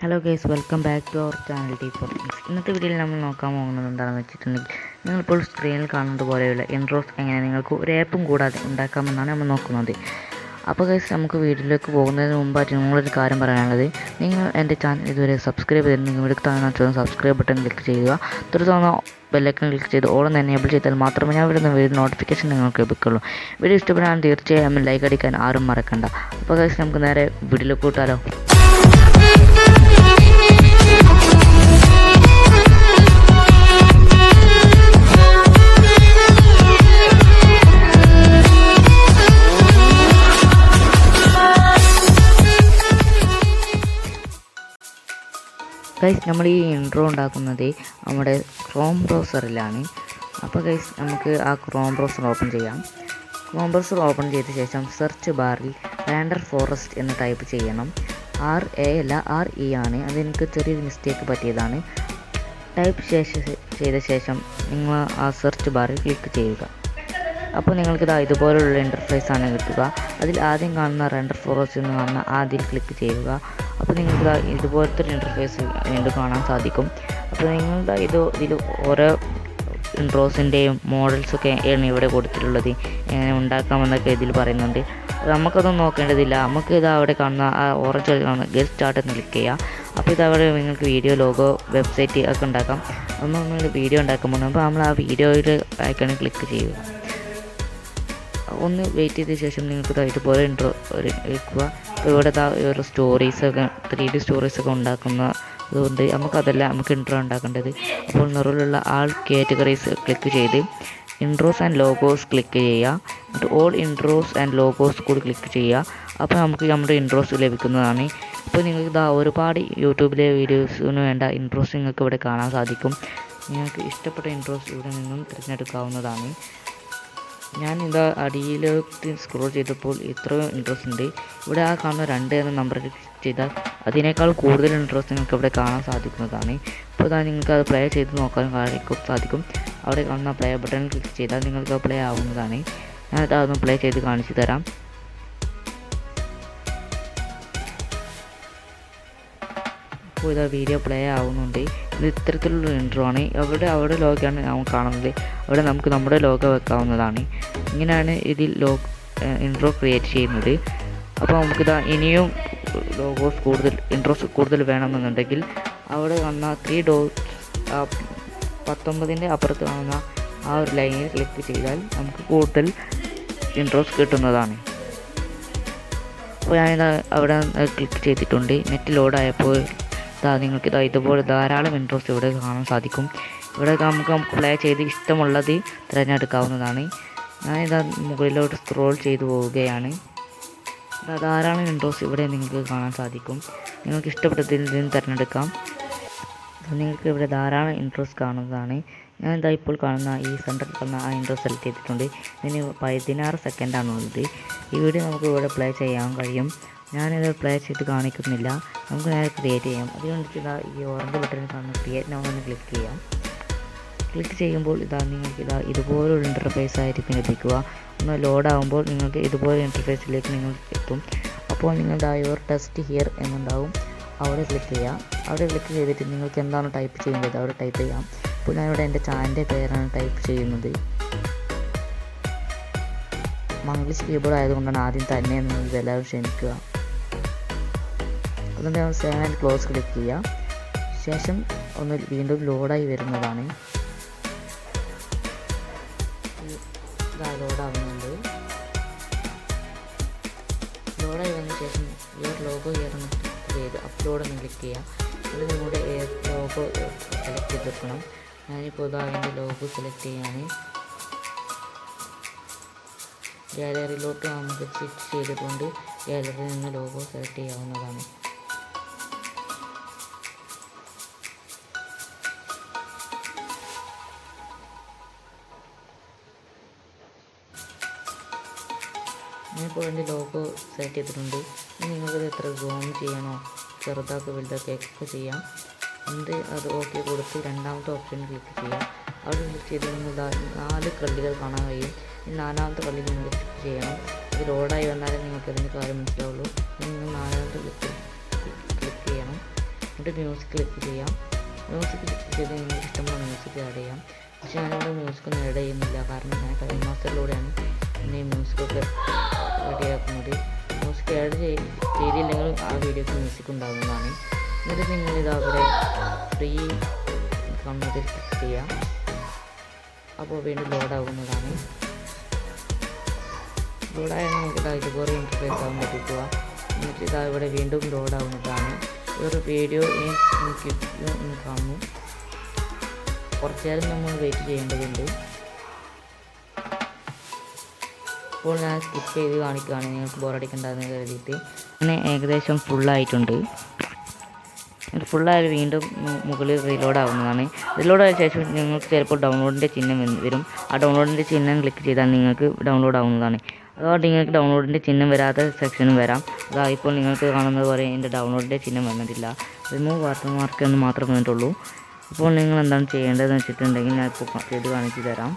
Hello guys, welcome back to our channel 𝙒𝙃. ഇന്നത്തെ വീഡിയോയിൽ നമ്മൾ നോക്കാൻ പോകുന്നത് എന്താണെന്ന് വെച്ചിട്ടുണ്ടെങ്കിൽ, നിങ്ങളിപ്പോൾ സ്ക്രീനിൽ കാണുന്നത് പോലെയുള്ള ഇൻട്രോസ് എങ്ങനെ നിങ്ങൾക്ക് ഒരു ആപ്പും കൂടാതെ ഉണ്ടാക്കാമെന്നാണ് നമ്മൾ നോക്കുന്നത്. അപ്പോൾ ഗൈസ്, നമുക്ക് വീഡിയോയിലേക്ക് പോകുന്നതിന് മുമ്പായിട്ട് നിങ്ങളൊരു കാര്യം പറയാനുള്ളത്, നിങ്ങൾ എൻ്റെ ചാനൽ ഇതുവരെ സബ്സ്ക്രൈബ് ചെയ്ത് നിങ്ങൾ താഴെ സബ്സ്ക്രൈബ് ബട്ടൺ ക്ലിക്ക് ചെയ്യുക. തുടർന്ന് ബെല്ലൈക്കൺ ക്ലിക്ക് ചെയ്ത് ഓൾ എന്ന് എനേബിൾ ചെയ്താൽ മാത്രമേ ഞാൻ വരുന്ന വീഡിയോ നോട്ടിഫിക്കേഷൻ നിങ്ങൾക്ക് ലഭിക്കുള്ളൂ. വീഡിയോ ഇഷ്ടപ്പെടാൻ തീർച്ചയായും ലൈക്ക് അടിക്കാൻ ആരും മറക്കണ്ട. അപ്പോൾ ഗൈസ്, നമുക്ക് നേരെ വീഡിയോയിലേക്ക് കൂട്ടാലോ. ഗൈസ്, നമ്മൾ ഈ ഇൻട്രോ ഉണ്ടാക്കുന്നത് നമ്മുടെ ക്രോം ബ്രൗസറിലാണ്. അപ്പോൾ ഗൈസ്, നമുക്ക് ആ ക്രോം ബ്രൗസർ ഓപ്പൺ ചെയ്യാം. ക്രോം ബ്രൗസർ ഓപ്പൺ ചെയ്ത ശേഷം സെർച്ച് ബാറിൽ റാൻഡർ ഫോറസ്റ്റ് എന്ന് ടൈപ്പ് ചെയ്യണം. RA അല്ല RE ആണ്, അതെനിക്ക് ചെറിയൊരു മിസ്റ്റേക്ക് പറ്റിയതാണ്. ടൈപ്പ് ചെയ്ത ശേഷം നിങ്ങൾ ആ സെർച്ച് ബാറിൽ ക്ലിക്ക് ചെയ്യുക. അപ്പോൾ നിങ്ങൾക്കിത് ഇതുപോലുള്ള ഇൻ്റർഫേസ് ആണ് കിട്ടുക. അതിൽ ആദ്യം കാണുന്ന റാൻഡർ ഫോറസ്റ്റ് എന്ന് കാണുന്ന അതിൽ ക്ലിക്ക് ചെയ്യുക. അപ്പോൾ നിങ്ങൾക്ക് ഇതുപോലത്തെ ഒരു ഇൻ്റർഫേസ് വീണ്ടും കാണാൻ സാധിക്കും. അപ്പോൾ നിങ്ങളുടെ ഇതിൽ ഓരോ ഇൻട്രോസിൻ്റെയും മോഡൽസൊക്കെ ആണ് ഇവിടെ കൊടുത്തിട്ടുള്ളത്. എങ്ങനെ ഉണ്ടാക്കാമെന്നൊക്കെ ഇതിൽ പറയുന്നുണ്ട്. നമുക്കതൊന്നും നോക്കേണ്ടതില്ല. നമുക്ക് അവിടെ കാണുന്ന ആ ഓറഞ്ച് കാണുന്ന ഗെറ്റ് സ്റ്റാർട്ട് എന്ന് ക്ലിക്ക് ചെയ്യുക. അപ്പോൾ ഇതവിടെ നിങ്ങൾക്ക് വീഡിയോ, ലോഗോ, വെബ്സൈറ്റ് ഒക്കെ ഉണ്ടാക്കാം. നമ്മൾ വീഡിയോ ഉണ്ടാക്കുമ്പോൾ നമ്മൾ ആ വീഡിയോയിൽ ഐക്കണിൽ ക്ലിക്ക് ചെയ്യുക. ഒന്ന് വെയിറ്റ് ചെയ്ത ശേഷം നിങ്ങൾക്ക് ഇതുപോലെ ഇൻട്രോ വയ്ക്കുക. അപ്പോൾ ഇവിടെ ഒരു സ്റ്റോറീസൊക്കെ 3D സ്റ്റോറീസൊക്കെ ഉണ്ടാക്കുന്നതുകൊണ്ട് നമുക്ക് ഇൻട്രോ ഉണ്ടാക്കേണ്ടത്. അപ്പോൾ നിറവിലുള്ള ആൾ കാറ്റഗറീസ് ക്ലിക്ക് ചെയ്ത് ഇൻട്രോസ് ആൻഡ് ലോഗോസ് ക്ലിക്ക് ചെയ്യുക. എന്നിട്ട് ഓൾ ഇൻട്രോസ് ആൻഡ് ലോഗോസ് കൂടി ക്ലിക്ക് ചെയ്യുക. അപ്പോൾ നമുക്ക് നമ്മുടെ ഇൻട്രോസ് ലഭിക്കുന്നതാണ്. ഇപ്പോൾ നിങ്ങൾക്ക് ഒരുപാട് യൂട്യൂബിലെ വീഡിയോസിന് വേണ്ട ഇൻട്രോസ് നിങ്ങൾക്ക് ഇവിടെ കാണാൻ സാധിക്കും. നിങ്ങൾക്ക് ഇഷ്ടപ്പെട്ട ഇൻട്രോസ് ഇവിടെ നിന്നും തിരഞ്ഞെടുക്കാവുന്നതാണ്. ഞാൻ അടിയിലേക്ക് സ്ക്രോൾ ചെയ്തപ്പോൾ ഇത്രയും ഇൻട്രോസ് ഉണ്ട്. ഇവിടെ ആ കാണുന്ന 2 എന്ന നമ്പർ ക്ലിക്ക് ചെയ്താൽ അതിനേക്കാൾ കൂടുതൽ ഇൻട്രോസ് നിങ്ങൾക്ക് ഇവിടെ കാണാൻ സാധിക്കുന്നതാണ്. അപ്പോൾ നിങ്ങൾക്ക് അത് പ്ലേ ചെയ്ത് നോക്കാൻ സാധിക്കും. അവിടെ കാണുന്ന പ്ലേ ബട്ടൺ ക്ലിക്ക് ചെയ്താൽ നിങ്ങൾക്ക് പ്ലേ ആവുന്നതാണ്. ഞാനത് അതൊന്ന് പ്ലേ ചെയ്ത് കാണിച്ചു തരാം. അപ്പോൾ വീഡിയോ പ്ലേ ആവുന്നുണ്ട്. ഇത് ഇത്തരത്തിലുള്ള ഇൻട്രോ ആണ്. അവിടെ ലോഗോയാണ് നമുക്ക് കാണുന്നത്. അവിടെ നമുക്ക് നമ്മുടെ ലോഗോ വെക്കാവുന്നതാണ്. ഇങ്ങനെയാണ് ഇതിൽ ഇൻട്രോ ക്രിയേറ്റ് ചെയ്യുന്നത്. അപ്പോൾ നമുക്കിത് ഇനിയും ഇൻട്രോസ് കൂടുതൽ വേണമെന്നുണ്ടെങ്കിൽ അവിടെ കാണുന്ന 3 ഡോട്ട്സ് 19ൻ്റെ അപ്പുറത്ത് കാണുന്ന ആ ഒരു ലൈനിൽ ക്ലിക്ക് ചെയ്താൽ നമുക്ക് കൂടുതൽ ഇൻട്രോസ് കിട്ടുന്നതാണ്. അപ്പോൾ ഞാനിത് അവിടെ ക്ലിക്ക് ചെയ്തിട്ടുണ്ട്. നെറ്റ് ലോഡായപ്പോൾ നിങ്ങൾക്ക് ഇതുപോലെ ധാരാളം ഇൻട്രോസ് ഇവിടെ കാണാൻ സാധിക്കും. ഇവിടെ നമുക്ക് പ്ലേ ചെയ്ത് ഇഷ്ടമുള്ളത് തിരഞ്ഞെടുക്കാവുന്നതാണ്. ഞാനിത് മുകളിലോട്ട് സ്ക്രോൾ ചെയ്തു പോവുകയാണ്. ധാരാളം ഇൻട്രോസ് ഇവിടെ നിങ്ങൾക്ക് കാണാൻ സാധിക്കും. നിങ്ങൾക്ക് ഇഷ്ടപ്പെട്ടതിൽ നിന്ന് തിരഞ്ഞെടുക്കാം. നിങ്ങൾക്ക് ഇവിടെ ധാരാളം ഇൻട്രോസ് കാണുന്നതാണ്. ഞാൻ ഇപ്പോൾ കാണുന്ന ഈ സെൻറ്ററിൽ കാണുന്ന ആ ഇൻട്രോ സെലക്ട് ചെയ്തിട്ടുണ്ട്. ഇതിന് 16 സെക്കൻഡാണുള്ളത്. ഈ വീഡിയോ നമുക്ക് ഇവിടെ പ്ലേ ചെയ്യാൻ കഴിയും. ഞാനിത് പ്ലേ ചെയ്ത് കാണിക്കുന്നില്ല. നമുക്ക് നേരെ ക്രിയേറ്റ് ചെയ്യാം. അതുകൊണ്ട് ഈ ഓറഞ്ച് ബട്ടണിൽ കാണുന്ന ക്രിയേറ്റ് നൗ എന്ന് ക്ലിക്ക് ചെയ്യാം. ക്ലിക്ക് ചെയ്യുമ്പോൾ നിങ്ങൾക്ക് ഇതുപോലൊരു ഇൻ്റർഫേസ് ആയിരിക്കും ലഭിക്കുക. ഒന്ന് ലോഡാകുമ്പോൾ നിങ്ങൾക്ക് ഇതുപോലെ ഇൻ്റർഫേസിലേക്ക് നിങ്ങൾ എത്തും. അപ്പോൾ നിങ്ങളുടെ യുവർ ടെസ്റ്റ് ഹിയർ എന്നുണ്ടാവും. അവിടെ ക്ലിക്ക് ചെയ്യാം. അവിടെ ക്ലിക്ക് ചെയ്തിട്ട് നിങ്ങൾക്ക് എന്താണ് ടൈപ്പ് ചെയ്യേണ്ടത് അവിടെ ടൈപ്പ് ചെയ്യാം. അപ്പോൾ ഞാനിവിടെ എൻ്റെ ചാനലിൻ്റെ പേരാണ് ടൈപ്പ് ചെയ്യുന്നത്. മംഗ്ലീഷ് കീബോർഡ് ആയതുകൊണ്ടാണ് ആദ്യം തന്നെ എന്നത് എല്ലാവരും ക്ഷമിക്കുക. അതുകൊണ്ട് നമ്മൾ സേവ് ആൻഡ് ക്ലോസ് ക്ലിക്ക് ചെയ്യുക. ശേഷം ഒന്ന് വീണ്ടും ലോഡായി വരുന്നതാണ്. ലോഡാവുന്നുണ്ട്. ലോഡായി വന്ന ശേഷം ലോഗോ എന്ന് ക്ലിക്ക് ചെയ്ത് അപ്ലോഡ് എന്ന് ക്ലിക്ക് ചെയ്യാം. അത് നിങ്ങളുടെ ലോഗോ സെലക്ട് ചെയ്തെടുക്കണം. ഞാനിപ്പോൾ അതിൻ്റെ ലോഗോ സെലക്ട് ചെയ്യാണ്. ഗാലറിയിലോട്ട് നമുക്ക് സ്വിച്ച് ചെയ്തിട്ടുണ്ട്. ഗാലറിയിൽ നിന്ന് ലോഗോ സെലക്ട് ചെയ്യാവുന്നതാണ്. ഞാനിപ്പോൾ എൻ്റെ ലോഗോ സെലക്ട് ചെയ്തിട്ടുണ്ട്. നിങ്ങൾക്കത് എത്ര സൂം ചെയ്യണോ, ചെറുതാക്കി വലുതാക്കി ഒക്കെ ചെയ്യാം. അത് ഓക്കെ കൊടുത്ത് രണ്ടാമത്തെ ഓപ്ഷൻ ക്ലിക്ക് ചെയ്യാം. അവിടെ ക്ലിക്ക് ചെയ്ത് നിങ്ങൾ 4 കള്ളികൾ കാണാൻ കഴിയും. ഈ 4ാമത്തെ കള്ളി നിങ്ങൾ ക്ലിക്ക് ചെയ്യണം. ഇത് ലോഡായി വന്നാലേ നിങ്ങൾക്ക് അതിൻ്റെ കാര്യം മനസ്സിലാവുള്ളൂ. നിങ്ങൾ 4ാമത്തെ ക്ലിക്ക് ചെയ്യണം. ഇവിടെ മ്യൂസിക് ക്ലിക്ക് ചെയ്യാം. മ്യൂസിക് ക്ലിക്ക് ചെയ്ത് നിങ്ങൾക്ക് ഇഷ്ടമുള്ള മ്യൂസിക് ആഡ് ചെയ്യാം. പക്ഷേ ഞാനിവിടെ മ്യൂസിക്കൊന്നും ആഡ് ചെയ്യുന്നില്ല, കാരണം ഞാൻ ടൈം മാസ്റ്ററിലൂടെയാണ് പിന്നെ മ്യൂസിക്കൊക്കെ റെഡിയാക്കുന്നത്. മ്യൂസിക് ആഡ് ചെയ്തില്ലെങ്കിൽ ആ വീഡിയോക്ക് മ്യൂസിക് ഉണ്ടാകുന്നതാണ്. എന്നിട്ട് നിങ്ങളിത് അവിടെ ഫ്രീ കാണുന്നതിൽ ക്ലിക്ക് ചെയ്യാം. അപ്പോൾ വീണ്ടും ലോഡാകുന്നതാണ്. ലോഡായാൽ നമുക്ക് ഇതുപോലെ ഇൻ്റർഫേസ് ആകും ലഭിക്കുക. എന്നിട്ട് ഇതാ ഇവിടെ വീണ്ടും ലോഡാകുന്നതാണ്. ഒരു വീഡിയോ എനിക്ക് കാണുന്നു. കുറച്ച് നേരം നമ്മൾ വെയിറ്റ് ചെയ്യേണ്ടതുണ്ട്. ഇപ്പോൾ ഞാൻ സ്കിപ്പ് ചെയ്ത് കാണിക്കുകയാണ്, നിങ്ങൾക്ക് ബോറടിക്കണ്ടെന്ന് കരുതിയിട്ട്. അങ്ങനെ ഏകദേശം ഫുള്ളായിട്ടുണ്ട്. ഫുള്ളായാൽ വീണ്ടും മുകളിൽ റീലോഡ് ആവുന്നതാണ്. റീലോഡ് ആയ ശേഷം നിങ്ങൾക്ക് ചിലപ്പോൾ ഡൗൺലോഡിൻ്റെ ചിഹ്നം വരും. ആ ഡൗൺലോഡിൻ്റെ ചിഹ്നം ക്ലിക്ക് ചെയ്താൽ നിങ്ങൾക്ക് ഡൗൺലോഡ് ആവുന്നതാണ്. അതുകൊണ്ട് നിങ്ങൾക്ക് ഡൗൺലോഡിൻ്റെ ചിഹ്നം വരാത്ത സെക്ഷനും വരാം. അതാ ഇപ്പോൾ നിങ്ങൾക്ക് കാണുന്നത് പോലെ എൻ്റെ ഡൗൺലോഡിൻ്റെ ചിഹ്നം വന്നിട്ടില്ല. റിമൂവ് വാട്ടർമാർക്ക് എന്ന് മാത്രമേ വന്നിട്ടുള്ളൂ. ഇപ്പോൾ നിങ്ങൾ എന്താണ് ചെയ്യേണ്ടതെന്ന് വെച്ചിട്ടുണ്ടെങ്കിൽ ഞാൻ ഇപ്പോൾ ചെയ്ത് കാണിച്ചു തരാം.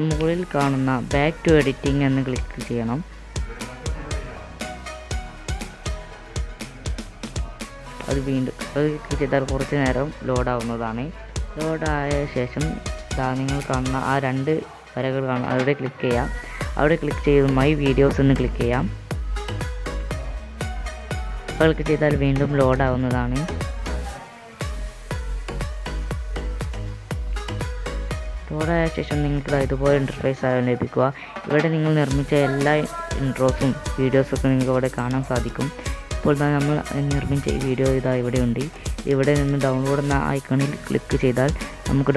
മുകളിൽ കാണുന്ന ബാക്ക് ടു എഡിറ്റിംഗ് എന്ന് ക്ലിക്ക് ചെയ്യണം. അത് ക്ലിക്ക് ചെയ്താൽ കുറച്ച് നേരം ലോഡാവുന്നതാണ്. ലോഡായ ശേഷം നിങ്ങൾ കാണുന്ന ആ 2 വരകൾ കാണും, അവിടെ ക്ലിക്ക് ചെയ്യാം. അവിടെ ക്ലിക്ക് ചെയ്ത് മൈ വീഡിയോസ് എന്ന് ക്ലിക്ക് ചെയ്യാം. ക്ലിക്ക് ചെയ്താൽ വീണ്ടും ലോഡാവുന്നതാണ്. ലോഡായ ശേഷം നിങ്ങൾക്ക് ഇതുപോലെ ഇൻ്റർഫേസ് ആയാലും ലഭിക്കുക. ഇവിടെ നിങ്ങൾ നിർമ്മിച്ച എല്ലാ ഇൻട്രോസും വീഡിയോസൊക്കെ നിങ്ങൾക്ക് ഇവിടെ കാണാൻ സാധിക്കും. ഇപ്പോൾ നമ്മൾ നിർമ്മിച്ച ഈ വീഡിയോ ഇവിടെയുണ്ട്. ഇവിടെ നിന്ന് ഡൗൺലോഡ് എന്ന ഐക്കണിൽ ക്ലിക്ക് ചെയ്താൽ നമുക്ക്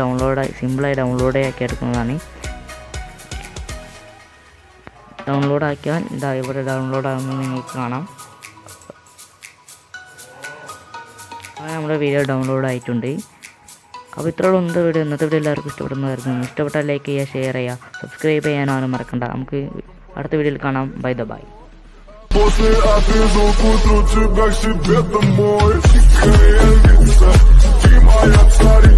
സിമ്പിളായി ഡൗൺലോഡ് ആക്കി എടുക്കുന്നതാണ്. ഡൗൺലോഡ് ആക്കിയാൽ ഇവിടെ ഡൗൺലോഡ് ആകുന്നത് നിങ്ങൾക്ക് കാണാം. അങ്ങനെ നമ്മുടെ വീഡിയോ ഡൗൺലോഡ് ആയിട്ടുണ്ട്. അപ്പോൾ ഇത്രയുള്ള വീഡിയോ, ഇന്നത്തെ വീഡിയോ എല്ലാവർക്കും ഇഷ്ടപ്പെടുന്നതായിരുന്നു. ഇഷ്ടപ്പെട്ടാൽ ലൈക്ക് ചെയ്യുക, ഷെയർ ചെയ്യുക, സബ്സ്ക്രൈബ് ചെയ്യാനും മറക്കണ്ട. നമുക്ക് അടുത്ത വീഡിയോയിൽ കാണാം. Bye the bye. После отвезу к утру тебя к себе домой. Ты моя царица.